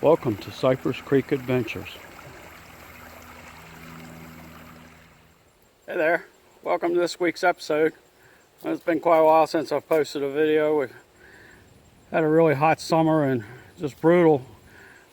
Welcome to Cypress Creek Adventures. Hey there, welcome to this week's episode. It's been quite a while since I've posted a video. We had a really hot summer and just brutal,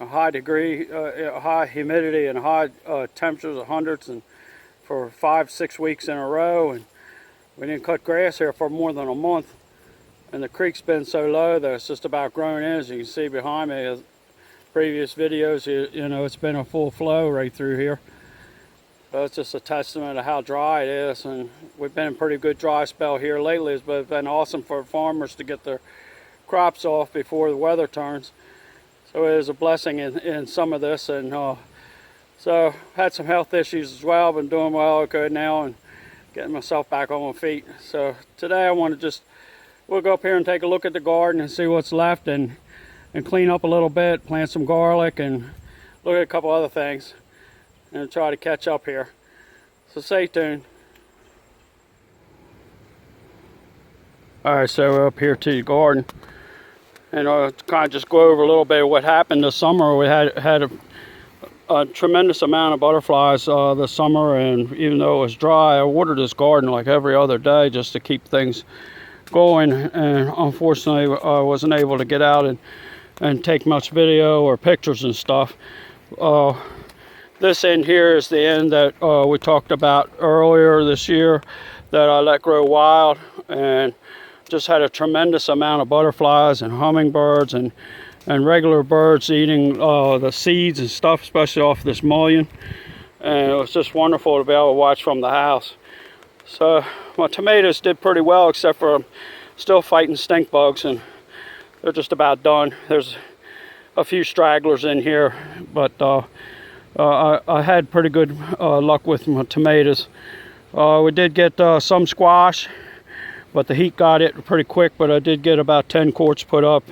a high degree, high humidity and high temperatures of hundreds, and for 5-6 weeks in a row. And we didn't cut grass here for more than a month. And the creek's been so low that it's just about grown in. As you can see behind me, previous videos, you know, it's been a full flow right through here. But it's just a testament to how dry it is, and we've been in a pretty good dry spell here lately. It's been awesome for farmers to get their crops off before the weather turns. So it is a blessing in some of this, and so had some health issues as well. Been doing well, good now, and getting myself back on my feet. So today I want to we'll go up here and take a look at the garden and see what's left, and clean up a little bit, plant some garlic, and look at a couple other things, and try to catch up here. So stay tuned. Alright, so we're up here to the garden, and kind of just go over a little bit of what happened this summer. We had a tremendous amount of butterflies this summer, and even though it was dry, I watered this garden like every other day just to keep things going, and unfortunately I wasn't able to get out and take much video or pictures and stuff. This end here is the end that we talked about earlier this year that I let grow wild, and just had a tremendous amount of butterflies and hummingbirds and regular birds eating the seeds and stuff, especially off this mullein. And it was just wonderful to be able to watch from the house. So my tomatoes did pretty well, except for I'm still fighting stink bugs, and they're just about done. There's a few stragglers in here, but I had pretty good luck with my tomatoes. We did get some squash, but the heat got it pretty quick. But I did get about 10 quarts put up,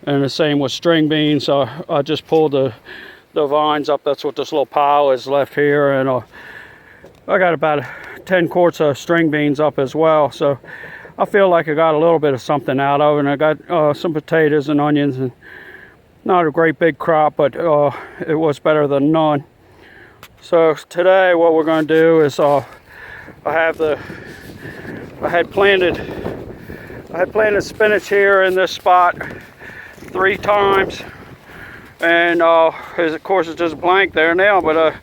and the same with string beans. I just pulled the vines up. That's what this little pile is left here, and I got about 10 quarts of string beans up as well. So I feel like I got a little bit of something out of it. And I got some potatoes and onions, and not a great big crop, but it was better than none. So today what we're going to do is I had planted spinach here in this spot 3 times, and of course it's just blank there now, but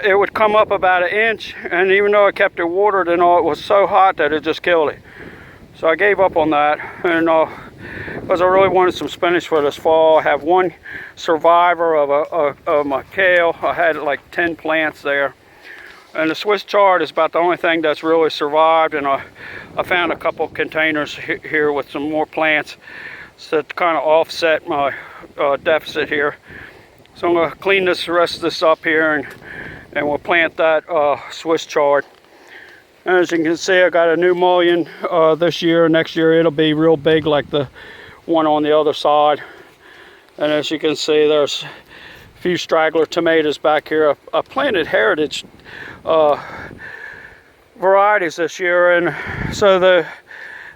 it would come up about 1 inch, and even though I kept it watered and all, it was so hot that it just killed it. So I gave up on that, and because I really wanted some spinach for this fall. I have one survivor of my kale. I had like 10 plants there, and the Swiss chard is about the only thing that's really survived. And I found a couple containers here with some more plants, so to kind of offset my deficit here. So I'm going to clean the rest of this up here, and we'll plant that Swiss chard. And as you can see, I got a new mullein this year. Next year it'll be real big like the one on the other side. And as you can see, there's a few straggler tomatoes back here. I planted heritage varieties this year, and so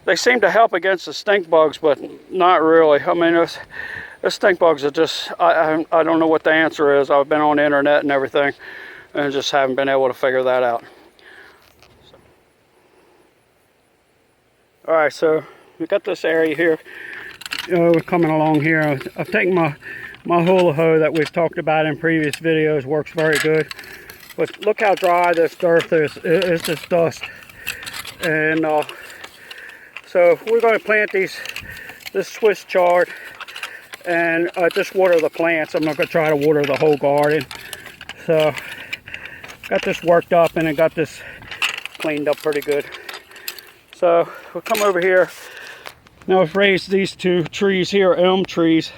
they seem to help against the stink bugs, but not really. I mean, the stink bugs are just, I don't know what the answer is. I've been on the internet and everything, and just haven't been able to figure that out. All right, so we got this area here. We're coming along here. I've taken my hula hoe that we've talked about in previous videos. Works very good. But look how dry this earth is. It's just dust. And so we're going to plant this Swiss chard, and just water the plants. I'm not going to try to water the whole garden. So got this worked up, and I got this cleaned up pretty good. So we'll come over here. Now I've raised these 2 trees here, elm trees,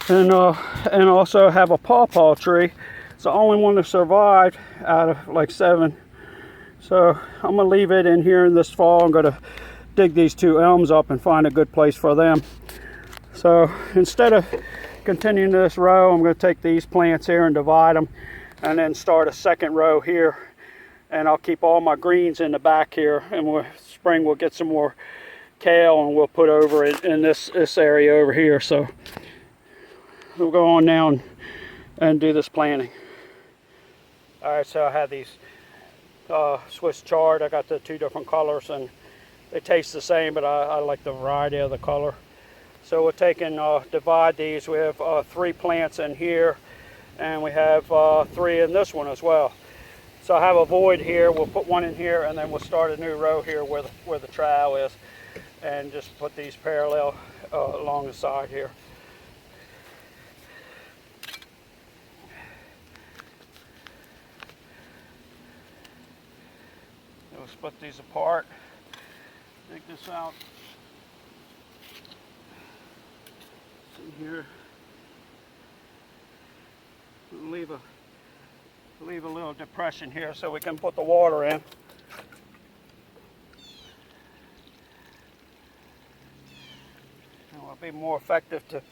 and also have a pawpaw tree. It's the only one that survived out of like 7. So I'm gonna leave it in here in this fall. I'm gonna dig these 2 elms up and find a good place for them. So instead of continuing this row, I'm gonna take these plants here and divide them, and then start a second row here. And I'll keep all my greens in the back here, and spring we'll get some more kale, and we'll put over it in this area over here. So we'll go on now and do this planting. All right, so I had these Swiss chard. I got the 2 different colors, and they taste the same, but I like the variety of the color. So we're taking, divide these. We have 3 plants in here, and we have 3 in this one as well. So I have a void here. We'll put 1 in here, and then we'll start a new row here where the trowel is, and just put these parallel along the side here. We'll split these apart. Take this out. In here. Leave a little depression here so we can put the water in. It will be more effective to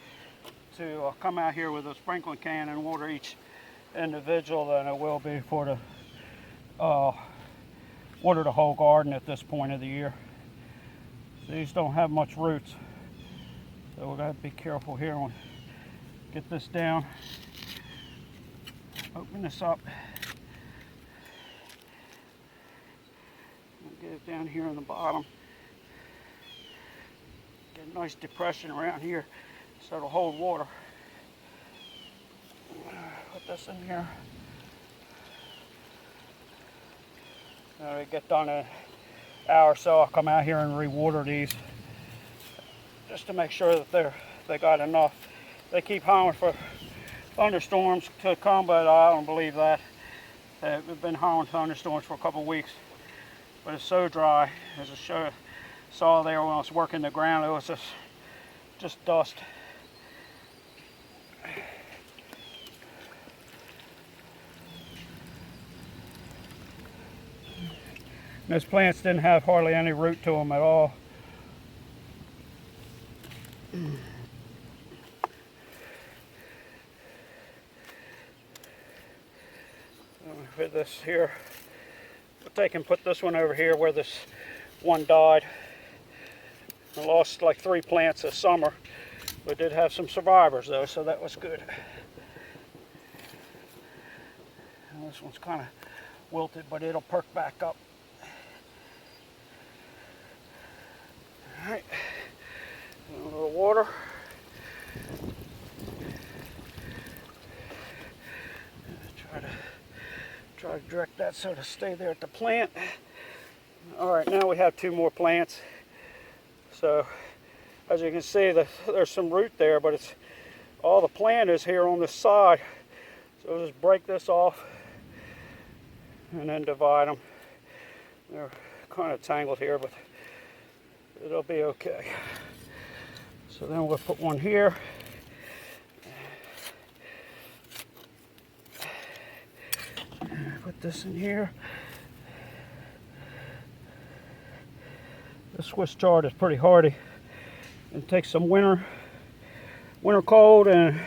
come out here with a sprinkling can and water each individual than it will be for the water the whole garden at this point of the year. These don't have much roots, so we're going to be careful here when we get this down. Open this up. Get it down here in the bottom. Get a nice depression around here so it'll hold water. Put this in here. When we get done in an hour or so, I'll come out here and re-water these just to make sure that they got enough. They keep hollering for thunderstorms to come, but I don't believe that. We've been hollering thunderstorms for a couple of weeks, but it's so dry. As I saw there when I was working the ground, it was just dust. Those plants didn't have hardly any root to them at all. With this here, we'll take and put this one over here where this one died. I lost like 3 plants this summer, but did have some survivors though, so that was good. And this one's kind of wilted, but it'll perk back up. All right, a little water. Try to direct that so to stay there at the plant. All right, now we have 2 more plants. So as you can see, there's some root there, but it's all the plant is here on this side. So we'll just break this off and then divide them. They're kind of tangled here, but it'll be okay. So then we'll put 1 here. Put this in here. The Swiss chard is pretty hardy. It takes some winter cold, and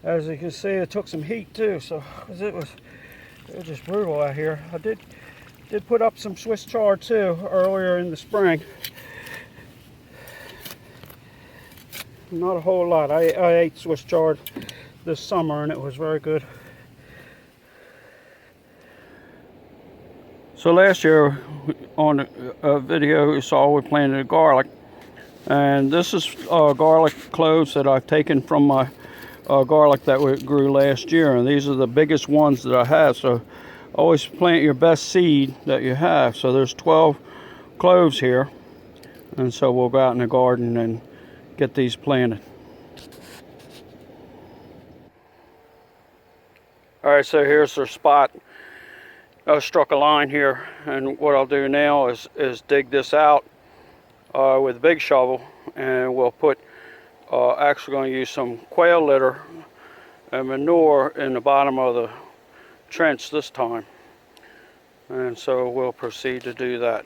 as you can see, it took some heat too. So it was just brutal out here. I did put up some Swiss chard too earlier in the spring. Not a whole lot. I ate Swiss chard this summer, and it was very good. So last year on a video you saw we planted garlic, and this is garlic cloves that I've taken from my garlic that we grew last year, and these are the biggest ones that I have. So always plant your best seed that you have. So there's 12 cloves here, and so we'll go out in the garden and get these planted. All right, so here's their spot. I struck a line here, and what I'll do now is dig this out with a big shovel, and we'll put actually going to use some quail litter and manure in the bottom of the trench this time, and so we'll proceed to do that.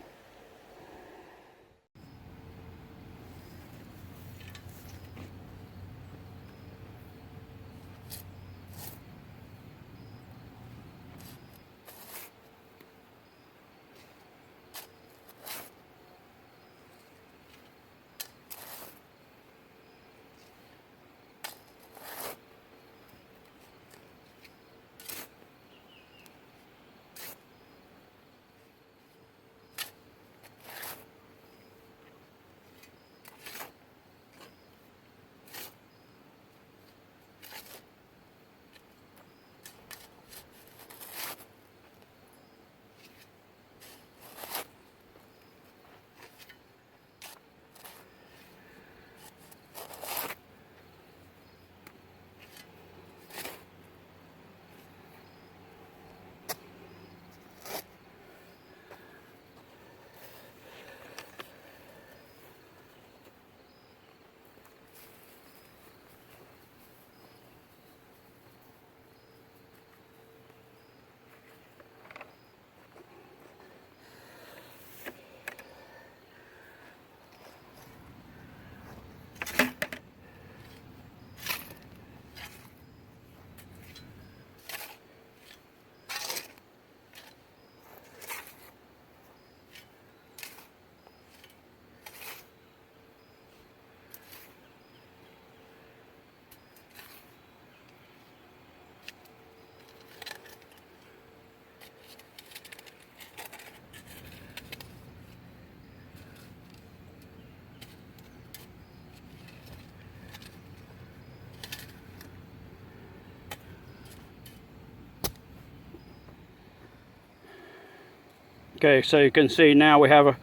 Okay, so you can see now we have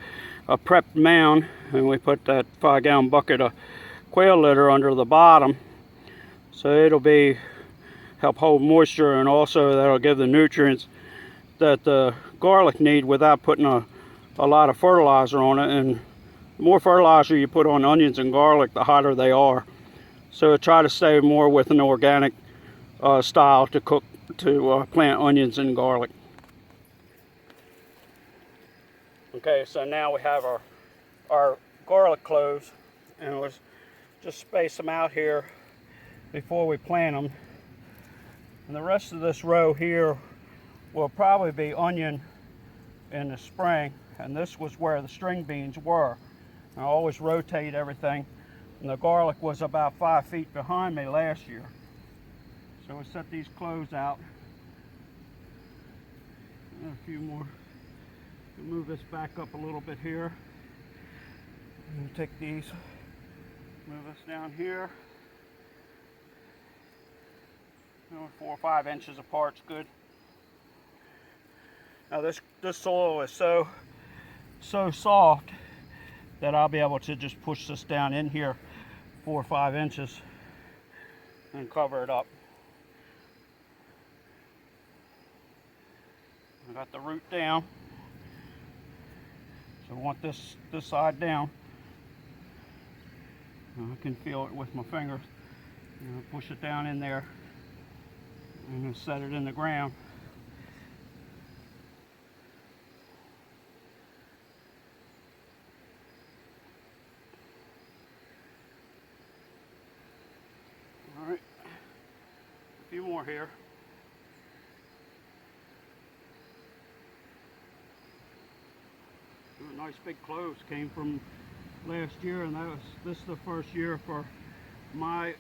a prepped mound, and we put that 5-gallon bucket of quail litter under the bottom, so it'll be help hold moisture, and also that'll give the nutrients that the garlic need without putting a lot of fertilizer on it. And the more fertilizer you put on onions and garlic, the hotter they are. So try to stay more with an organic style to cook, to plant onions and garlic. Okay, so now we have our garlic cloves, and we'll just space them out here before we plant them. And the rest of this row here will probably be onion in the spring, and this was where the string beans were. I always rotate everything, and the garlic was about 5 feet behind me last year. So we'll set these cloves out. And a few more. We'll move this back up a little bit here. And we'll take these, move this down here. 4 or 5 inches apart is good. Now this soil is so soft that I'll be able to just push this down in here 4 or 5 inches and cover it up. I got the root down, so I want this side down. I can feel it with my fingers. Push it down in there and set it in the ground. All right, a few more here. Nice big cloves came from last year, and this is the first year for my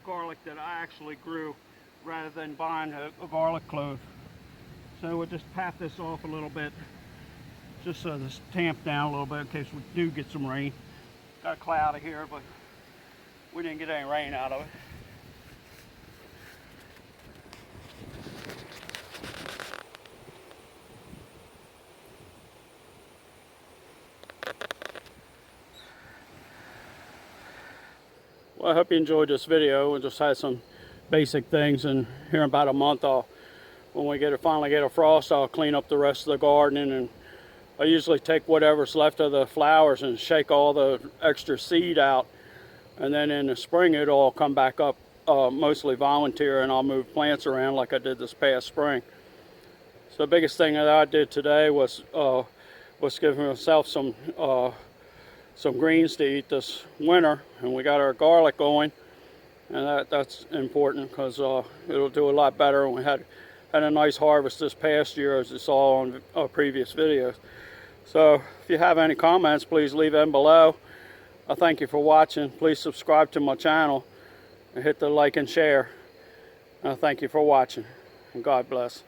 garlic that I actually grew, rather than buying a garlic clove. So we'll just pat this off a little bit, just so this tamped down a little bit in case we do get some rain. Got cloudy here, but we didn't get any rain out of it. Well, I hope you enjoyed this video. We just had some basic things, and here in about a month, when we finally get a frost, I'll clean up the rest of the gardening, and I usually take whatever's left of the flowers and shake all the extra seed out, and then in the spring it'll all come back up, mostly volunteer, and I'll move plants around like I did this past spring. So the biggest thing that I did today was giving myself some greens to eat this winter, and we got our garlic going, and that's important because it'll do a lot better. And we had a nice harvest this past year, as you saw on previous videos. So if you have any comments, please leave them below. I thank you for watching. Please subscribe to my channel and hit the like and share. I thank you for watching, and God bless.